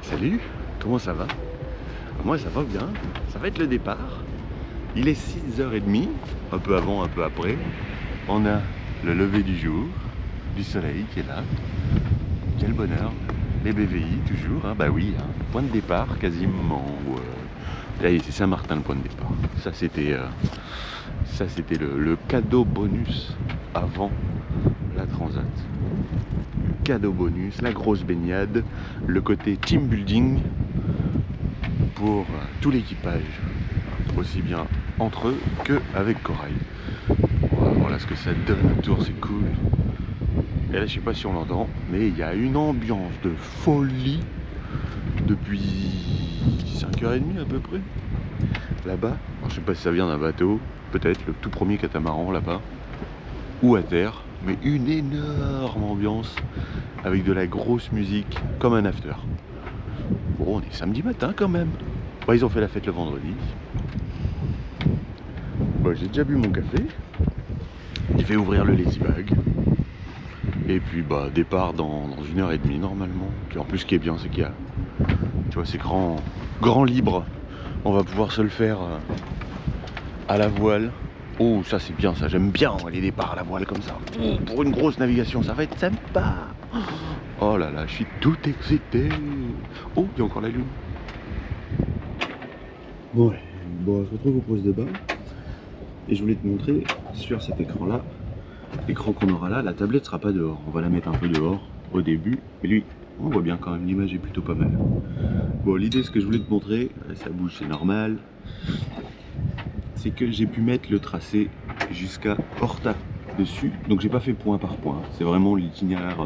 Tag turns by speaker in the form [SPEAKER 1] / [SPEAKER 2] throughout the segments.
[SPEAKER 1] Salut, comment ça va? Moi ça va bien, ça va être le départ. Il est 6h30, un peu avant, un peu après. On a le lever du jour, du soleil qui est là. Quel bonheur, les BVI toujours, hein, bah oui, hein. Point de départ quasiment. Allez, c'est Saint-Martin le point de départ. Ça c'était le cadeau bonus avant la transat. Cadeau bonus, la grosse baignade, le côté team building pour tout l'équipage, aussi bien entre eux que avec Corail. Voilà ce que ça donne autour, c'est cool. Et là je sais pas si on l'entend, mais il y a une ambiance de folie depuis 5h30 à peu près là-bas. Je sais pas si ça vient d'un bateau, peut-être le tout premier catamaran là-bas, ou à terre, mais une énorme ambiance avec de la grosse musique comme un after. Bon, on est samedi matin quand même. Bon, ils ont fait la fête le vendredi. Bon, j'ai déjà bu mon café. Il fait ouvrir le lazy bag. Et puis bah départ dans 1h30 normalement. Puis en plus ce qui est bien c'est qu'il y a, tu vois, c'est grand libre. On va pouvoir se le faire à la voile. Oh ça c'est bien, ça j'aime bien les départs à la voile comme ça. Pour une grosse navigation ça va être sympa. Oh là là, je suis tout excité. Oh, il y a encore la lune. Bon, on se retrouve au poste de bain. Et je voulais te montrer sur cet écran-là, l'écran qu'on aura là, la tablette sera pas dehors. On va la mettre un peu dehors au début. Mais lui, on voit bien quand même, l'image est plutôt pas mal. Bon, l'idée, ce que je voulais te montrer, ça bouge, c'est normal. C'est que j'ai pu mettre le tracé jusqu'à Horta dessus. Donc j'ai pas fait point par point. C'est vraiment l'itinéraire.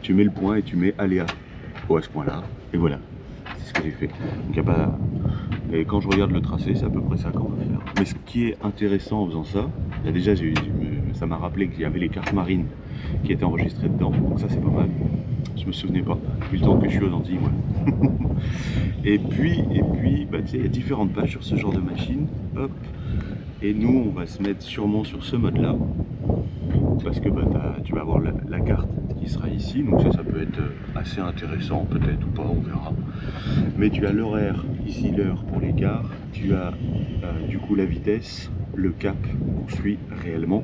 [SPEAKER 1] Tu mets le point et tu mets aléa à ce point-là. Et voilà, c'est ce que j'ai fait. Donc y a pas. Et quand je regarde le tracé, c'est à peu près ça qu'on va faire. Mais ce qui est intéressant en faisant ça, là déjà ça m'a rappelé qu'il y avait les cartes marines qui étaient enregistrées dedans. Donc ça c'est pas mal. Je me souvenais pas, depuis le temps que je suis aux Antilles, moi. et puis, bah, tu sais, il y a différentes pages sur ce genre de machine. Hop. Et nous, on va se mettre sûrement sur ce mode-là. Parce que bah, tu vas avoir la carte qui sera ici. Donc ça peut être assez intéressant, peut-être ou pas, on verra. Mais tu as l'horaire, ici l'heure pour l'écart. Tu as du coup la vitesse, le cap qu'on suit réellement.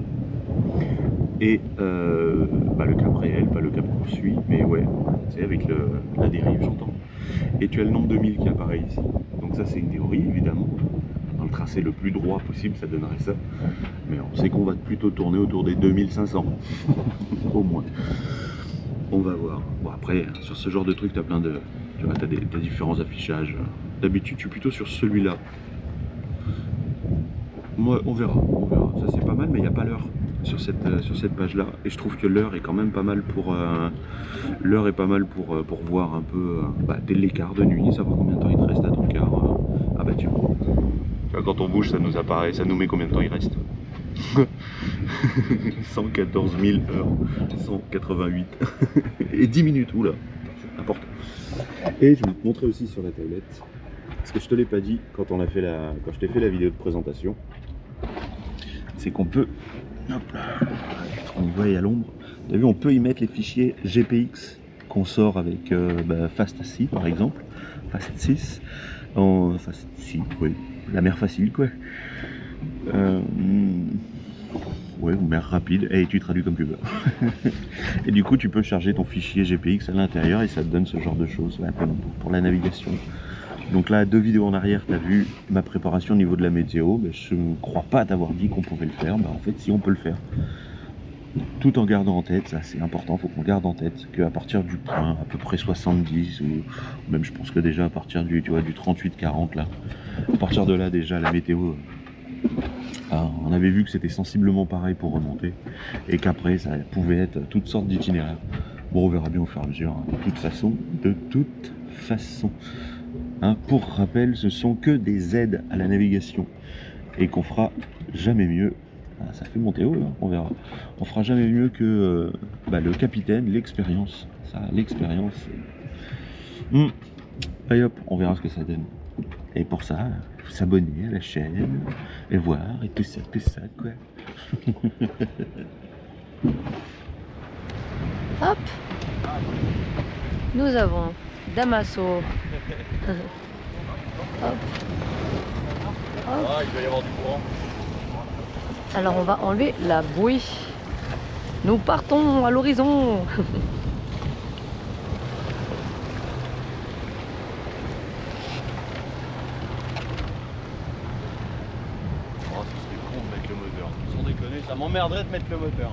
[SPEAKER 1] Et bah, le cap réel, pas le cap qu'on suit, mais ouais, c'est avec la dérive, j'entends. Et tu as le nombre de milles qui apparaît ici. Donc ça c'est une théorie évidemment. Dans le tracé le plus droit possible, ça donnerait ça. Mais on sait qu'on va plutôt tourner autour des 2500. Au moins. On va voir. Bon après, sur ce genre de truc, tu as plein de... Tu vois, tu as différents affichages. D'habitude, je suis plutôt sur celui-là. Moi, on verra. Ça c'est pas mal, mais il n'y a pas l'heure sur cette page-là. Et je trouve que l'heure est quand même pas mal pour... pour voir un peu bah, dès l'écart de nuit, savoir combien de temps il te reste à ton quart. Ah bah tu vois, quand on bouge, ça nous apparaît, ça nous met combien de temps il reste. 114 000 heures, 188 et 10 minutes, oula, c'est important. Et je vais te montrer aussi sur la tablette, parce que je te l'ai pas dit quand on a fait quand je t'ai fait la vidéo de présentation, c'est qu'on peut, hop là, on y voit à l'ombre, tu as vu, on peut y mettre les fichiers GPX qu'on sort avec Fast6 par exemple, Fast6, Fast6, oui, la mer facile quoi. Ouais, ou mer rapide, et tu traduis comme tu veux. Et du coup, tu peux charger ton fichier GPX à l'intérieur et ça te donne ce genre de choses là, pour la navigation. Donc là, 2 vidéos en arrière, tu as vu ma préparation au niveau de la météo. Mais je ne crois pas t'avoir dit qu'on pouvait le faire. Bah, en fait, si, on peut le faire. Tout en gardant en tête, ça c'est important, il faut qu'on garde en tête qu'à partir du point à peu près 70, ou même je pense que déjà à partir du 38-40 là, à partir de là déjà la météo, on avait vu que c'était sensiblement pareil pour remonter, et qu'après ça pouvait être toutes sortes d'itinéraires. Bon, on verra bien au fur et à mesure, hein. De toute façon. Hein, pour rappel, ce sont que des aides à la navigation, et qu'on fera jamais mieux. Ah, ça fait monter haut, hein, on verra. On fera jamais mieux que le capitaine, l'expérience. Ça, l'expérience. Allez hop, on verra ce que ça donne. Et pour ça, il faut s'abonner à la chaîne, et voir, et tout ça, quoi.
[SPEAKER 2] Hop. Nous avons Damaso Hop.
[SPEAKER 1] Ah, il doit y avoir du courant.
[SPEAKER 2] Alors on va enlever la bouée. Nous partons à l'horizon.
[SPEAKER 1] Oh, ce serait con de mettre le moteur. Sans déconner, ça m'emmerderait de mettre le moteur.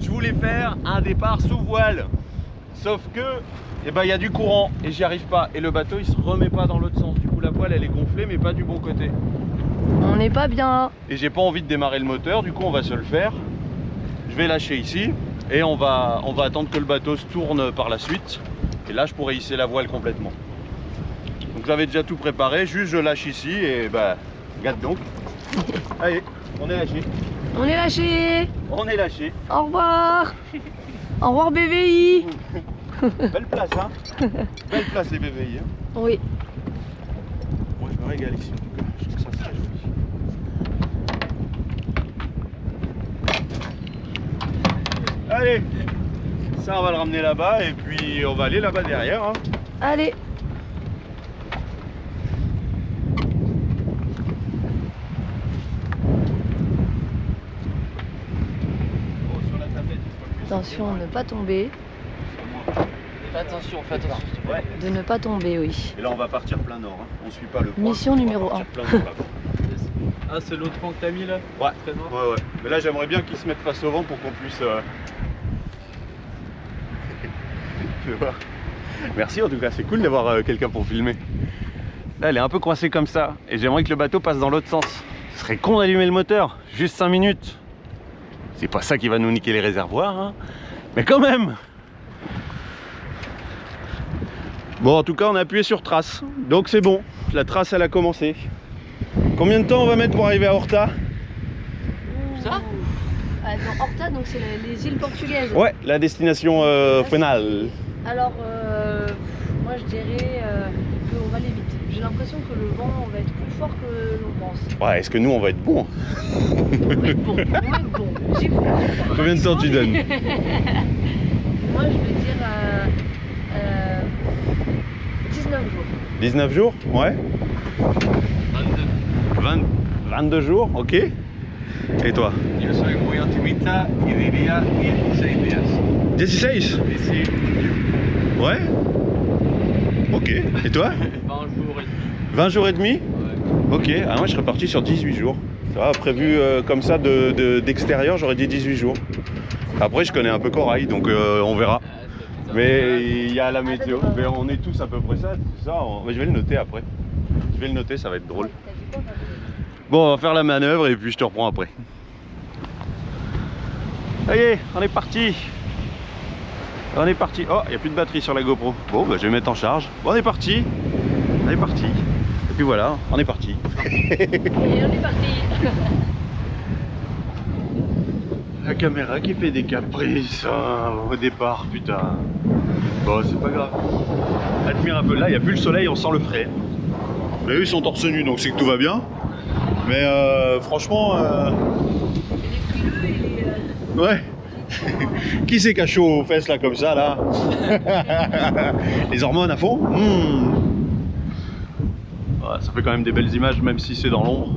[SPEAKER 1] Je voulais faire un départ sous voile. Sauf que, eh ben, il y a du courant et j'y arrive pas. Et le bateau, il se remet pas dans l'autre sens. Du coup, la voile, elle est gonflée, mais pas du bon côté.
[SPEAKER 2] On n'est pas bien.
[SPEAKER 1] Et j'ai pas envie de démarrer le moteur. Du coup, on va se le faire. Je vais lâcher ici et on va attendre que le bateau se tourne par la suite. Et là, je pourrais hisser la voile complètement. Donc, j'avais déjà tout préparé. Juste, je lâche ici et bah, regarde donc. Allez, on est lâché.
[SPEAKER 2] On est lâché.
[SPEAKER 1] On est lâché.
[SPEAKER 2] Au revoir. Au revoir BVI.
[SPEAKER 1] Belle place, hein. Belle place les BVI. Hein.
[SPEAKER 2] Oui.
[SPEAKER 1] Moi, je me régale ici en tout cas. Je trouve que ça serait joli. Allez, ça on va le ramener là-bas et puis on va aller là-bas derrière. Hein.
[SPEAKER 2] Allez.
[SPEAKER 1] Oh, sur la tablette,
[SPEAKER 2] Attention à ne pas tomber.
[SPEAKER 3] Fais attention, fais attention.
[SPEAKER 1] Ouais.
[SPEAKER 2] De ne pas tomber, oui.
[SPEAKER 1] Et là on va partir plein nord. Hein. On suit pas le point.
[SPEAKER 2] Mission
[SPEAKER 1] on va
[SPEAKER 2] numéro
[SPEAKER 1] partir
[SPEAKER 2] 1.
[SPEAKER 1] plein nord, là-bas.
[SPEAKER 3] Ah, c'est l'autre point que t'as mis là?
[SPEAKER 1] Ouais.
[SPEAKER 3] Très noir.
[SPEAKER 1] Ouais, ouais. Mais là j'aimerais bien qu'ils se mettent face au vent pour qu'on puisse. Je vais voir. Merci en tout cas, c'est cool d'avoir quelqu'un pour filmer. Là elle est un peu coincée comme ça et j'aimerais que le bateau passe dans l'autre sens. Ce serait con d'allumer le moteur, juste 5 minutes. C'est pas ça qui va nous niquer les réservoirs, hein. Mais quand même. Bon en tout cas on a appuyé sur trace, donc c'est bon, la trace elle a commencé. Combien de temps on va mettre pour arriver à Horta?
[SPEAKER 2] Ça dans Horta, donc c'est les îles portugaises.
[SPEAKER 1] Ouais, la destination finale.
[SPEAKER 2] Alors, moi je dirais qu'on va aller vite. J'ai l'impression que le vent va être plus fort que l'on pense.
[SPEAKER 1] Ouais, est-ce que nous on va être bons?
[SPEAKER 2] On va être bon, on va être bon. J'y crois.
[SPEAKER 1] Combien de temps tu donnes?
[SPEAKER 2] Moi je vais dire 19 jours.
[SPEAKER 1] 19 jours? Ouais. 22 jours, ok. Et toi?
[SPEAKER 4] Yo soy muy optimista y diría 16 días.
[SPEAKER 1] 16?
[SPEAKER 4] Ici,
[SPEAKER 1] Ouais. Ok. Et toi?
[SPEAKER 3] 20 jours et demi.
[SPEAKER 1] 20 jours et demi?
[SPEAKER 3] Ouais.
[SPEAKER 1] Ok. Ah, moi je serais parti sur 18 jours. Ça va, prévu comme ça d'extérieur, j'aurais dit 18 jours. Après, je connais un peu Corail, donc on verra. Mais il y a la météo. Mais on est tous à peu près ça. Mais je vais le noter après. Je vais le noter, ça va être drôle. Bon, on va faire la manœuvre et puis je te reprends après. Ça y est, on est parti. On est parti. Oh, il n'y a plus de batterie sur la GoPro. Bon, bah, je vais mettre en charge. Bon, on est parti. On est parti. Et puis voilà, on est parti.
[SPEAKER 2] Et on est parti.
[SPEAKER 1] La caméra qui fait des caprices hein, au départ, putain. Bon, c'est pas grave. Admire un peu. Là, il n'y a plus le soleil, on sent le frais. Mais eux, ils sont torse nu, donc c'est que tout va bien. Mais franchement...
[SPEAKER 2] Les frileux et les...
[SPEAKER 1] Ouais. Qui c'est qui a chaud aux fesses là comme ça là? Les hormones à fond. Ouais, ça fait quand même des belles images même si c'est dans l'ombre.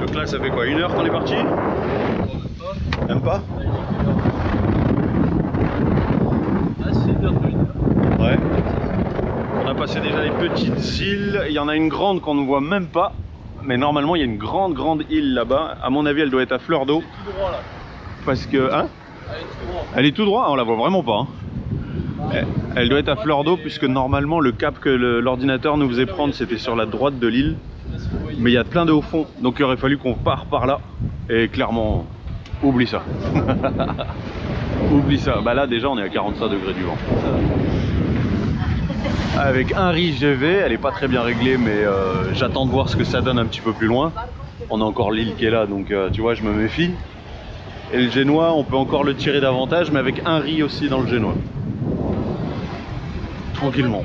[SPEAKER 1] Donc là ça fait quoi? 1 heure qu'on est parti? Même pas?
[SPEAKER 3] Ah, c'est 1h01.
[SPEAKER 1] Ouais. On a passé déjà les petites îles. Il y en a une grande qu'on ne voit même pas. Mais normalement il y a une grande île là-bas. À mon avis elle doit être à fleur d'eau.
[SPEAKER 3] Tout droit là.
[SPEAKER 1] Parce que... Hein?
[SPEAKER 3] Allez, tout droit.
[SPEAKER 1] Elle est tout droit, on la voit vraiment pas. Hein. Elle doit être à fleur d'eau puisque normalement le cap que l'ordinateur nous faisait prendre c'était sur la droite de l'île. Mais il y a plein d'eau au fond. Donc il aurait fallu qu'on parte par là. Et clairement, oublie ça. Oublie ça. Bah là déjà on est à 45 degrés du vent. Avec un riz GV, elle est pas très bien réglée mais j'attends de voir ce que ça donne un petit peu plus loin. On a encore l'île qui est là donc tu vois je me méfie. Et le génois on peut encore le tirer davantage mais avec un riz aussi dans le génois. Tranquillement.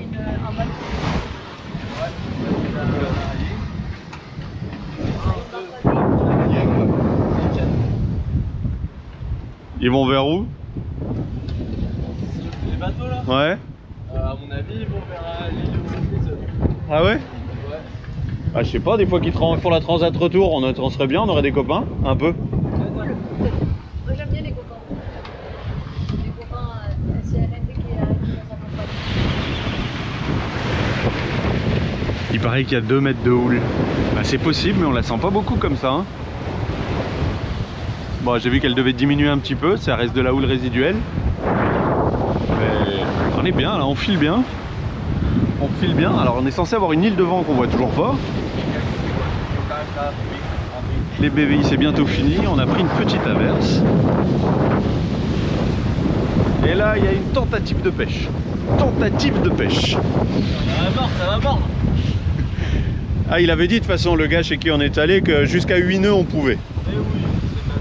[SPEAKER 1] Ils vont vers où?
[SPEAKER 3] bateaux là.
[SPEAKER 5] Ouais.
[SPEAKER 3] À mon avis, ils vont vers l'île de Saint-Étienne.
[SPEAKER 5] Ah ouais?
[SPEAKER 3] Ouais.
[SPEAKER 5] Ah, je sais pas, des fois qu'ils font la transat retour, on serait bien, on aurait des copains, un peu.
[SPEAKER 2] Moi j'aime bien les copains. Les copains, si elle aime qui est dans sa compagnie.
[SPEAKER 5] Il paraît qu'il y a 2 mètres de houle. Bah, c'est possible, mais on la sent pas beaucoup comme ça. Hein. Bon, j'ai vu qu'elle devait diminuer un petit peu, ça reste de la houle résiduelle. Mais on est bien là, on file bien. On file bien. Alors on est censé avoir une île de vent qu'on voit toujours pas. Les BVI c'est bientôt fini, on a pris une petite averse. Et là il y a une tentative de pêche. Tentative de pêche.
[SPEAKER 3] Ça va mordre, ça va mordre.
[SPEAKER 5] Ah, il avait dit de toute façon, le gars chez qui on est allé, que jusqu'à 8 nœuds on pouvait.
[SPEAKER 3] Eh oui, c'est pas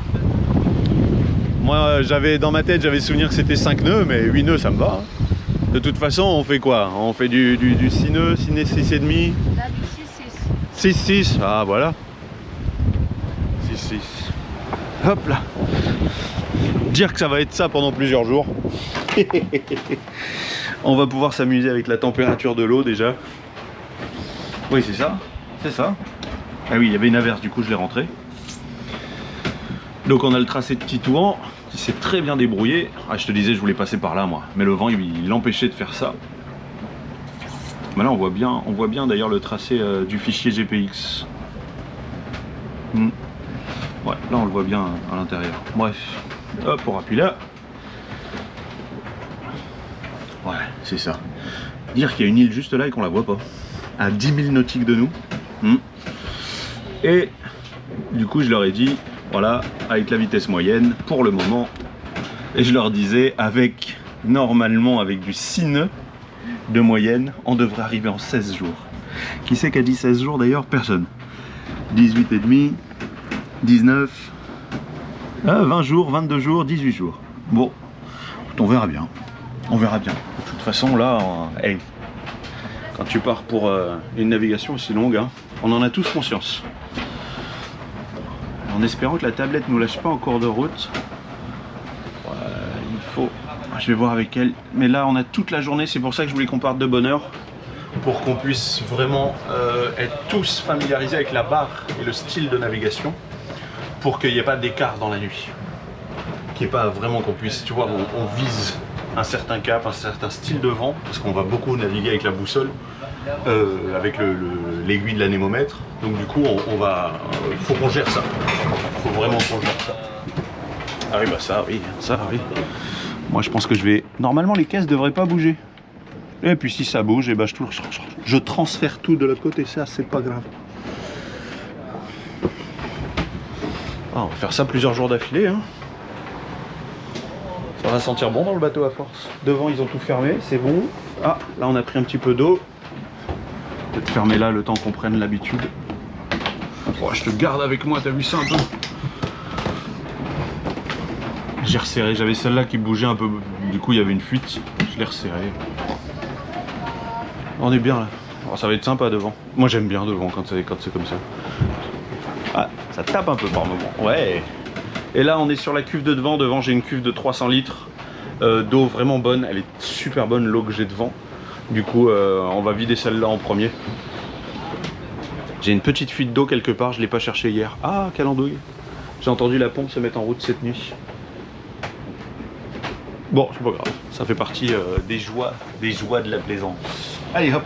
[SPEAKER 5] Moi j'avais dans ma tête, j'avais souvenir que c'était 5 nœuds, mais 8 nœuds ça me va. Hein. De toute façon on fait quoi? On fait du 6 nœuds, 6 nœuds, 6,5.
[SPEAKER 2] Là, du 6-6.
[SPEAKER 5] 6-6, ah voilà. 6-6. Hop là. Dire que ça va être ça pendant plusieurs jours. On va pouvoir s'amuser avec la température de l'eau déjà. Oui c'est ça, c'est ça. Ah oui, il y avait une averse, du coup je l'ai rentré. Donc on a le tracé de Titouan qui s'est très bien débrouillé. Ah, je te disais, je voulais passer par là moi, mais le vent il l'empêchait de faire ça. Mais là on voit bien d'ailleurs le tracé du fichier GPX. Ouais, là on le voit bien à l'intérieur. Bref, hop, on appuie là. Ouais, c'est ça. Dire qu'il y a une île juste là et qu'on la voit pas. À 10 000 nautiques de nous. Et du coup je leur ai dit, voilà, avec la vitesse moyenne pour le moment. Et je leur disais, normalement avec du 6 nœuds de moyenne, on devrait arriver en 16 jours. Qui c'est qui a dit 16 jours d'ailleurs? Personne. 18 et demi, 19, 20 jours, 22 jours, 18 jours. Bon, on verra bien. On verra bien. De toute façon là, hey, quand tu pars pour une navigation aussi longue, hein, on en a tous conscience. En espérant que la tablette ne nous lâche pas en cours de route. Il faut... Je vais voir avec elle. Mais là on a toute la journée, c'est pour ça que je voulais qu'on parte de bonne heure. Pour qu'on puisse vraiment être tous familiarisés avec la barre et le style de navigation. Pour qu'il n'y ait pas d'écart dans la nuit. Qu'il n'y ait pas vraiment qu'on puisse, tu vois, on vise un certain cap, un certain style de vent. Parce qu'on va beaucoup naviguer avec la boussole. Avec l'aiguille de l'anémomètre. Donc du coup faut qu'on gère ça. Faut vraiment qu'on gère ça. Ah oui bah ça oui, Moi je pense que je vais... Normalement les caisses devraient pas bouger. Et puis si ça bouge, et ben je transfère tout de l'autre côté, ça c'est pas grave. Ah, on va faire ça plusieurs jours d'affilée hein. Ça va sentir bon dans le bateau à force. Devant ils ont tout fermé, c'est bon. Ah là on a pris un petit peu d'eau. Peut-être fermer là le temps qu'on prenne l'habitude. Oh, je te garde avec moi, t'as vu ça un peu? J'ai resserré, j'avais celle-là qui bougeait un peu, du coup il y avait une fuite, je l'ai resserré. On est bien là, oh, ça va être sympa devant. Moi j'aime bien devant quand c'est comme ça. Ah, ça tape un peu par moment, ouais. Et là on est sur la cuve de devant j'ai une cuve de 300 litres d'eau vraiment bonne, elle est super bonne l'eau que j'ai devant. Du coup, on va vider celle-là en premier. J'ai une petite fuite d'eau quelque part, je ne l'ai pas cherché hier. Ah, quelle andouille! J'ai entendu la pompe se mettre en route cette nuit. Bon, c'est pas grave, ça fait partie des joies de la plaisance. Allez, hop!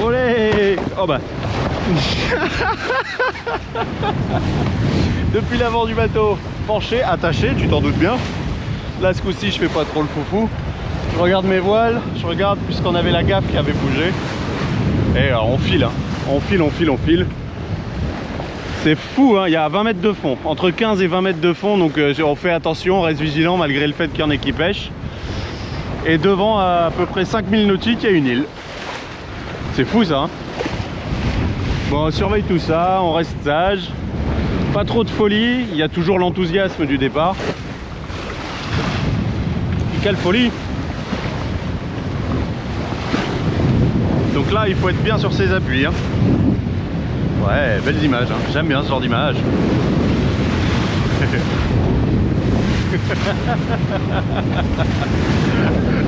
[SPEAKER 5] Olé! Oh bah! Depuis l'avant du bateau, penché, attaché, tu t'en doutes bien. Là ce coup-ci je fais pas trop le foufou. Je regarde mes voiles, je regarde puisqu'on avait la gaffe qui avait bougé. Et alors on file hein. On file. C'est fou hein, il y a 20 mètres de fond, entre 15 et 20 mètres de fond, donc on fait attention, on reste vigilant malgré le fait qu'il y en ait qui pêchent. Et devant à peu près 5000 nautiques, il y a une île. C'est fou ça hein. Bon on surveille tout ça, on reste sage. Pas trop de folie, il y a toujours l'enthousiasme du départ. Quelle folie! Donc là il faut être bien sur ses appuis hein. Ouais, belles images hein. J'aime bien ce genre d'image.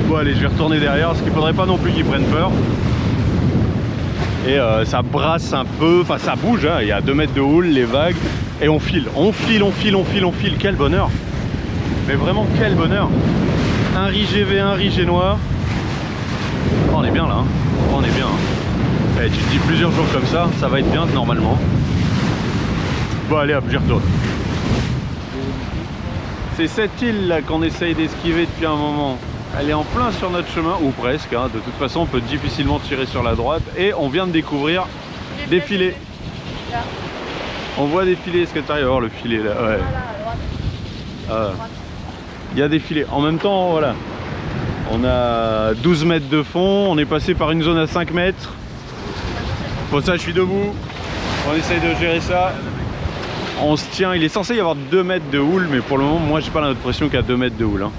[SPEAKER 5] Bon allez, je vais retourner derrière parce qu'il faudrait pas non plus qu'ils prennent peur. Et ça brasse un peu, enfin ça bouge, hein. Il y a 2 mètres de houle, les vagues. Et on file, on file, on file, on file, on file. Quel bonheur! Mais vraiment quel bonheur! Un riz GV1, riz génois. Oh, on est bien là, hein. Oh, on est bien. Hein. Et tu te dis plusieurs jours comme ça va être bien normalement. Bon allez hop, j'y retourne. C'est cette île là qu'on essaye d'esquiver depuis un moment. Elle est en plein sur notre chemin, ou presque, hein. De toute façon on peut difficilement tirer sur la droite. Et on vient de découvrir des filets.
[SPEAKER 2] Là.
[SPEAKER 5] On voit des filets, est-ce que tu arrives à voir le filet là? Ouais.
[SPEAKER 2] Voilà, à droite.
[SPEAKER 5] Il y a des filets. En même temps, voilà. On a 12 mètres de fond, on est passé par une zone à 5 mètres. Pour ça je suis debout. On essaye de gérer ça. On se tient, il est censé y avoir 2 mètres de houle, mais pour le moment moi j'ai pas l'impression qu'il y a 2 mètres de houle, hein.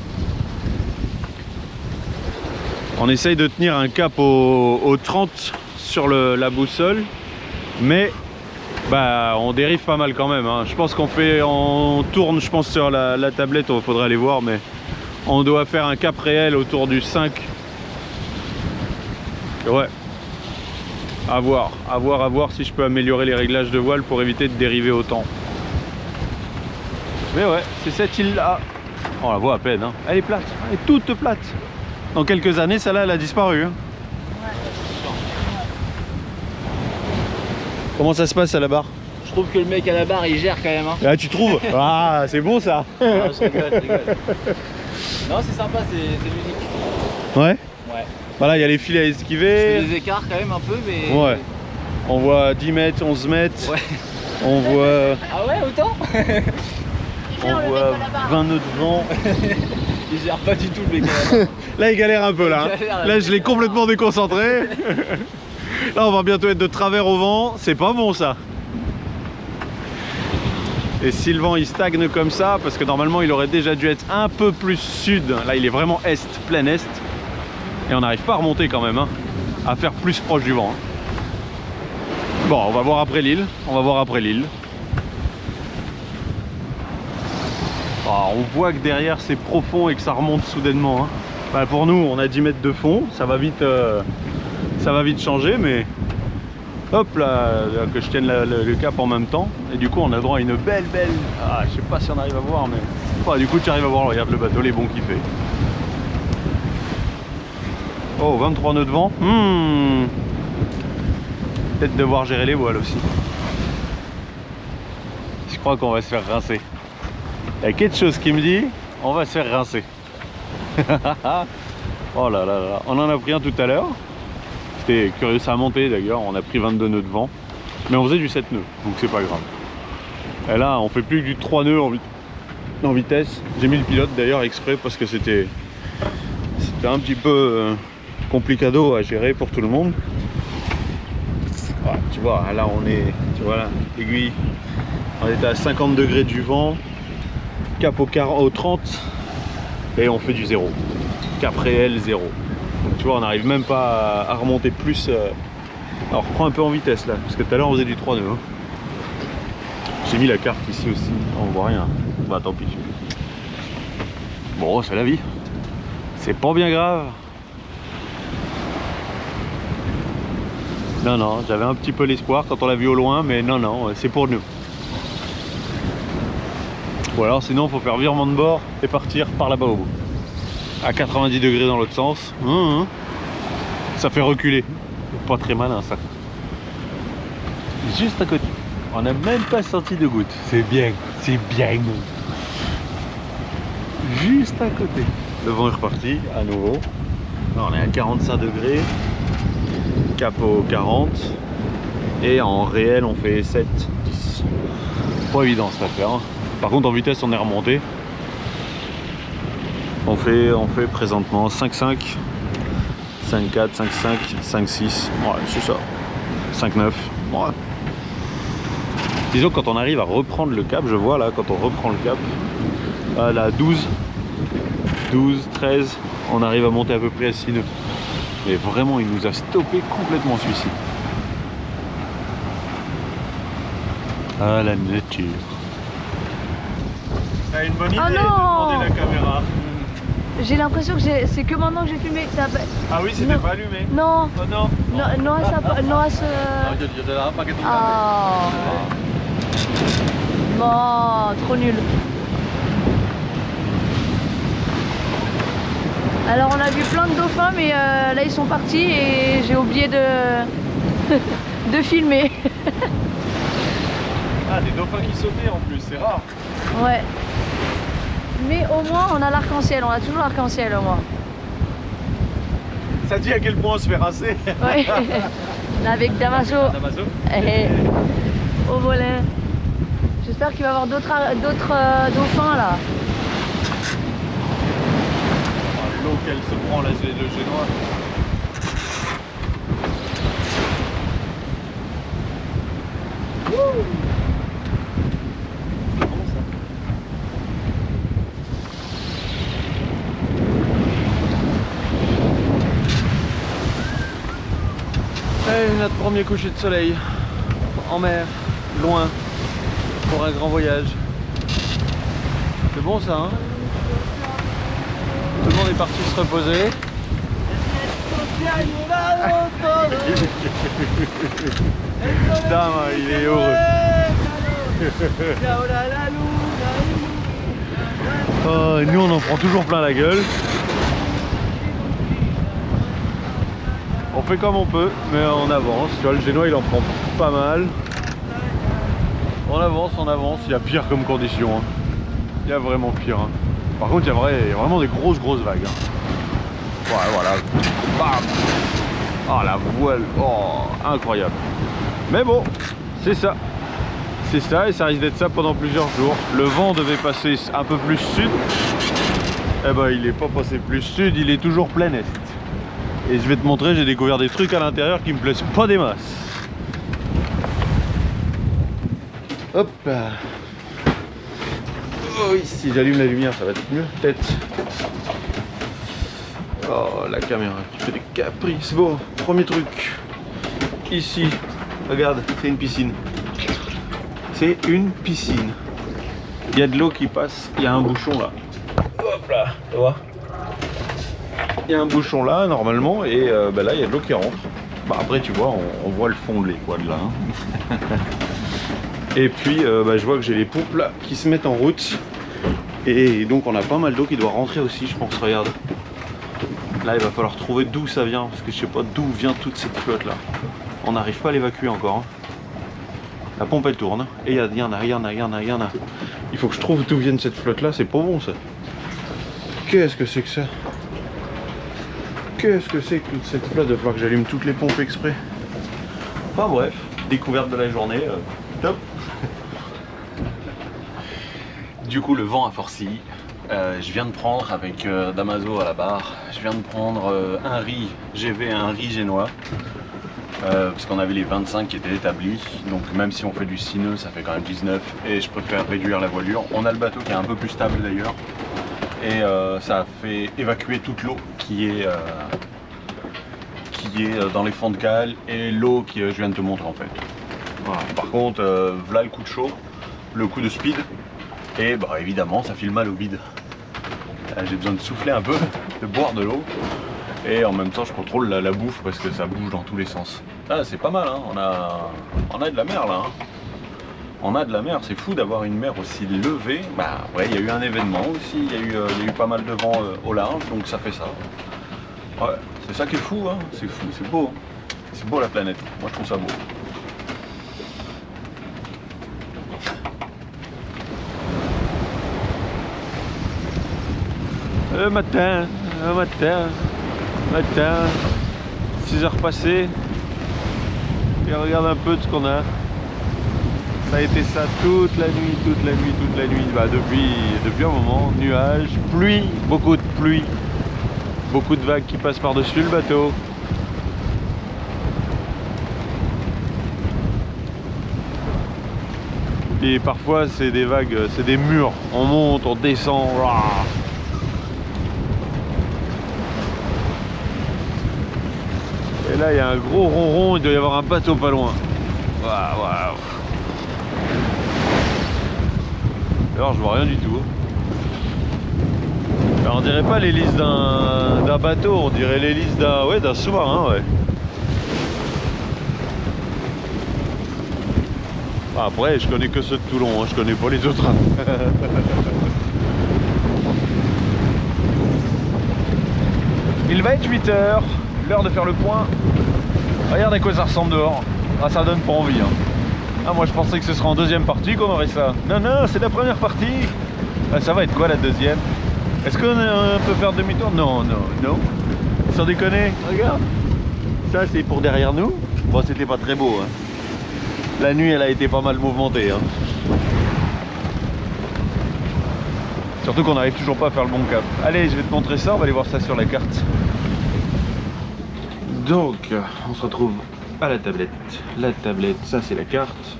[SPEAKER 5] On essaye de tenir un cap au 30 sur la boussole, mais bah on dérive pas mal quand même, hein. Je pense on tourne, je pense sur la tablette, il faudrait aller voir, mais on doit faire un cap réel autour du 5. Ouais. À voir si je peux améliorer les réglages de voile pour éviter de dériver autant. Mais ouais, c'est cette île là. On la voit à peine, hein. Elle est plate, elle est toute plate. Dans quelques années, celle-là, elle a disparu, hein.
[SPEAKER 2] Ouais.
[SPEAKER 5] Comment ça se passe à la barre?
[SPEAKER 3] Je trouve que le mec à la barre il gère quand même. Hein.
[SPEAKER 5] Ah, tu trouves? Ah, c'est bon ça.
[SPEAKER 3] Non, je rigole. Non, c'est sympa, c'est ludique.
[SPEAKER 5] Ouais.
[SPEAKER 3] Ouais.
[SPEAKER 5] Voilà, il y a les filets à esquiver.
[SPEAKER 3] C'est des écarts quand même un peu, mais.
[SPEAKER 5] Ouais. On voit 10 mètres, 11 mètres.
[SPEAKER 3] Ouais.
[SPEAKER 5] On voit.
[SPEAKER 3] Ah ouais, autant?
[SPEAKER 5] On voit 20 nœuds de vent.
[SPEAKER 3] Il gère pas du tout le mec à la barre.
[SPEAKER 5] Là, il galère un peu là.
[SPEAKER 3] Il galère,
[SPEAKER 5] Là, je l'ai complètement déconcentré. Là, on va bientôt être de travers au vent. C'est pas bon ça. Et si le vent il stagne comme ça, parce que normalement il aurait déjà dû être un peu plus sud. Là, il est vraiment est, plein est. Et on n'arrive pas à remonter quand même, hein, à faire plus proche du vent, hein. Bon, on va voir après l'île. Oh, on voit que derrière c'est profond et que ça remonte soudainement, hein. Bah, pour nous, on a 10 mètres de fond. Ça va vite changer, mais hop là, que je tienne le cap en même temps. Et du coup, on a droit à une belle. Ah, je sais pas si on arrive à voir, mais oh, du coup, tu arrives à voir. Regarde le bateau, les bons qu'il fait. Oh, 23 nœuds de vent. Peut-être devoir gérer les voiles aussi. Je crois qu'on va se faire rincer. Il y a quelque chose qui me dit on va se faire rincer. Oh là là là. On en a pris un tout à l'heure. C'était curieux, ça a monté d'ailleurs. On a pris 22 nœuds de vent. Mais on faisait du 7 nœuds, donc c'est pas grave. Et là, on fait plus que du 3 nœuds en vitesse. J'ai mis le pilote d'ailleurs exprès parce que c'était un petit peu complicado à gérer pour tout le monde. Ah, tu vois, là on est, tu vois là, l'aiguille, on est à 50 degrés du vent, cap au 30 et on fait du 0, cap réel 0. Donc tu vois, on n'arrive même pas à remonter plus. Alors reprends un peu en vitesse là, parce que tout à l'heure on faisait du 3 nœuds, hein. J'ai mis la carte ici aussi, on voit rien. Bah tant pis. Bon, c'est la vie, c'est pas bien grave. Non, j'avais un petit peu l'espoir quand on l'a vu au loin, mais non, c'est pour nous. Ou alors sinon, il faut faire virement de bord et partir par là-bas au bout. À 90 degrés dans l'autre sens. Ça fait reculer. Pas très malin ça. Juste à côté. On n'a même pas senti de goutte. C'est bien. Juste à côté. Le vent est reparti à nouveau. Là, on est à 45 degrés. Cap au 40 et en réel on fait 7, 10. Pas évident cette affaire, hein. Par contre en vitesse on est remonté. On fait présentement 5,5, 5,4, 5,5, 5,6. Ouais, c'est ça. 5,9. Ouais. Disons quand on arrive à reprendre le cap, je vois là quand on reprend le cap, là 12, 13, on arrive à monter à peu près à 6 nœuds. Mais vraiment, il nous a stoppé complètement celui-ci. Ah, la nature.
[SPEAKER 3] Ouais,
[SPEAKER 5] T'as une bonne idée
[SPEAKER 2] Ah
[SPEAKER 5] de
[SPEAKER 2] non.
[SPEAKER 5] demander la caméra.
[SPEAKER 2] J'ai l'impression que c'est que maintenant que j'ai filmé.
[SPEAKER 5] Ah oui, c'était
[SPEAKER 2] Non.
[SPEAKER 5] pas allumé.
[SPEAKER 2] Non,
[SPEAKER 5] Oh non.
[SPEAKER 2] non, non, à ce.
[SPEAKER 3] Yo te daba para que tú
[SPEAKER 2] Ah. Bon, trop nul. Alors on a vu plein de dauphins, mais là ils sont partis et j'ai oublié de de filmer.
[SPEAKER 5] Ah, des dauphins qui sautaient en plus, c'est rare.
[SPEAKER 2] Ouais. Mais au moins on a l'arc-en-ciel, on a toujours l'arc-en-ciel au moins.
[SPEAKER 5] Ça dit à quel point on se fait rincer.
[SPEAKER 2] Ouais. Avec Damaso
[SPEAKER 3] Damaso.
[SPEAKER 2] au volet. J'espère qu'il va y avoir d'autres dauphins là.
[SPEAKER 5] L'eau qu'elle se prend, le génois. C'est bon ça. Allez, notre premier coucher de soleil en mer, loin, pour un grand voyage. C'est bon ça, hein? Tout le monde est parti se reposer. Putain, il est heureux. Oh, et nous on en prend toujours plein la gueule. On fait comme on peut, mais on avance. Tu vois, le génois il en prend pas mal. On avance, il y a pire comme condition. Hein. Il y a vraiment pire. Hein. Par contre, il y a vraiment des grosses vagues. Hein. Ouais, voilà. Bam. Oh, la voile. Oh, incroyable. Mais bon, c'est ça. C'est ça, et ça risque d'être ça pendant plusieurs jours. Le vent devait passer un peu plus sud. Eh ben, il n'est pas passé plus sud, il est toujours plein est. Et je vais te montrer, j'ai découvert des trucs à l'intérieur qui me plaisent pas des masses. Hop. Oh, si j'allume la lumière, ça va être mieux. Tête. Oh, la caméra qui fait des caprices. Bon, premier truc. Ici, regarde, c'est une piscine. C'est une piscine. Il y a de l'eau qui passe, il y a un bouchon là. Hop là, tu vois. Il y a un bouchon là, normalement, et bah là, il y a de l'eau qui rentre. Bah, après, tu vois, on voit le fond de l'équad là. Hein. Et puis, bah, je vois que j'ai les pompes là qui se mettent en route. Et donc, on a pas mal d'eau qui doit rentrer aussi, je pense. Regarde. Là, il va falloir trouver d'où ça vient, parce que je sais pas d'où vient toute cette flotte là. On n'arrive pas à l'évacuer encore. Hein. La pompe elle tourne. Et il y en a. Il faut que je trouve d'où vient cette flotte là, c'est pas bon ça. Qu'est-ce que c'est que ça? Qu'est-ce que c'est que toute cette flotte? Il va falloir que j'allume toutes les pompes exprès. Enfin bref, découverte de la journée, top.
[SPEAKER 3] Du coup, le vent a forci. Je viens de prendre avec Damaso à la barre, je viens de prendre un riz GV et un riz génois. Parce qu'on avait les 25 qui étaient établis, donc même si on fait du 6 nœuds, ça fait quand même 19 et je préfère réduire la voilure. On a le bateau qui est un peu plus stable d'ailleurs et ça a fait évacuer toute l'eau qui est dans les fonds de cale et l'eau que je viens de te montrer en fait. Voilà. Par contre, voilà le coup de chaud, le coup de speed et bah, évidemment ça file mal au vide. J'ai besoin de souffler un peu, de boire de l'eau. Et en même temps je contrôle la bouffe parce que ça bouge dans tous les sens. Ah, c'est pas mal, hein. On a de la mer là. Hein. On a de la mer, c'est fou d'avoir une mer aussi levée. Bah ouais, il y a eu un événement aussi, il y a eu pas mal de vent au large, donc ça fait ça. Ouais, c'est ça qui est fou, hein. C'est fou, c'est beau. Hein. C'est beau la planète, moi je trouve ça beau.
[SPEAKER 5] Le matin, 6 heures passées, et regarde un peu de ce qu'on a. Ça a été ça toute la nuit. Bah, depuis un moment, nuages, pluie, beaucoup de pluie, beaucoup de vagues qui passent par-dessus le bateau. Et parfois c'est des vagues, c'est des murs, on monte, on descend. Rah. Et là il y a un gros ronron, il doit y avoir un bateau pas loin. Waouh. Alors je vois rien du tout.
[SPEAKER 3] Alors, on dirait pas l'hélice d'un bateau, on dirait l'hélice d'un sous-marin, ouais. Après, je connais que ceux de Toulon, hein, je connais pas les autres. Il va être 8 h, l'heure de faire le point. Regarde à quoi ça ressemble dehors. Ah, ça donne pas envie. Hein. Ah, moi je pensais que ce serait en deuxième partie qu'on aurait ça. Non, non, c'est la première partie. Ah, ça va être quoi la deuxième? Est-ce qu'on peut faire demi-tour? Non, non, non. Sans déconner, regarde. Ça c'est pour derrière nous. Bon, c'était pas très beau. Hein. La nuit, elle a été pas mal mouvementée. Hein. Surtout qu'on n'arrive toujours pas à faire le bon cap. Allez, je vais te montrer ça, on va aller voir ça sur la carte.
[SPEAKER 5] Donc, on se retrouve à la tablette. La tablette, ça c'est la carte.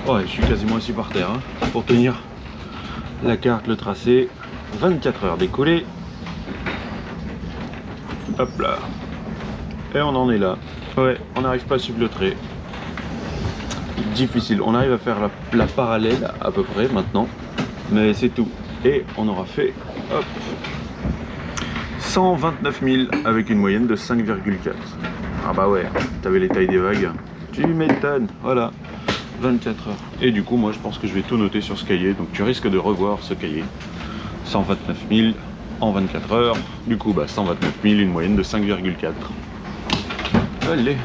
[SPEAKER 5] Ouais, je suis quasiment assis par terre hein, pour tenir la carte, le tracé. 24 heures décollées. Hop là. Et on en est là. Ouais, on n'arrive pas à suivre le trait. Difficile. On arrive à faire la parallèle à peu près maintenant. Mais c'est tout. Et on aura fait hop, 129 000 avec une moyenne de 5,4. Ah bah ouais, t'avais les tailles des vagues. Tu m'étonnes, voilà, 24 heures. Et du coup, moi je pense que je vais tout noter sur ce cahier. Donc tu risques de revoir ce cahier. 129 000 en 24 heures. Du coup, bah 129 000, une moyenne de 5,4. Allez,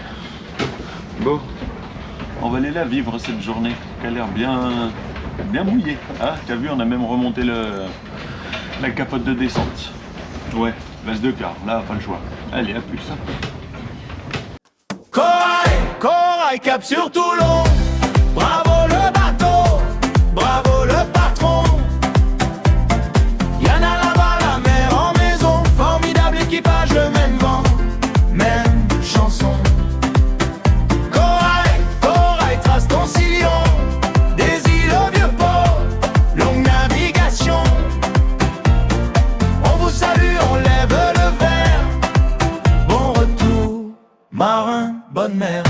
[SPEAKER 5] bon, on va aller là vivre cette journée qui a l'air bien mouillée. Hein, t'as vu, on a même remonté la capote de descente. Ouais, place de quart, là, pas le choix. Allez, à plus.
[SPEAKER 6] Corail, cap sur Toulon. Bravo le bateau, bravo le patron. Y'en a là-bas la mer en maison. Formidable équipage, même vent, même chanson. Corail, trace ton sillon. Des îles au vieux port, longue navigation. On vous salue, on lève le verre. Bon retour, marin, bonne mer.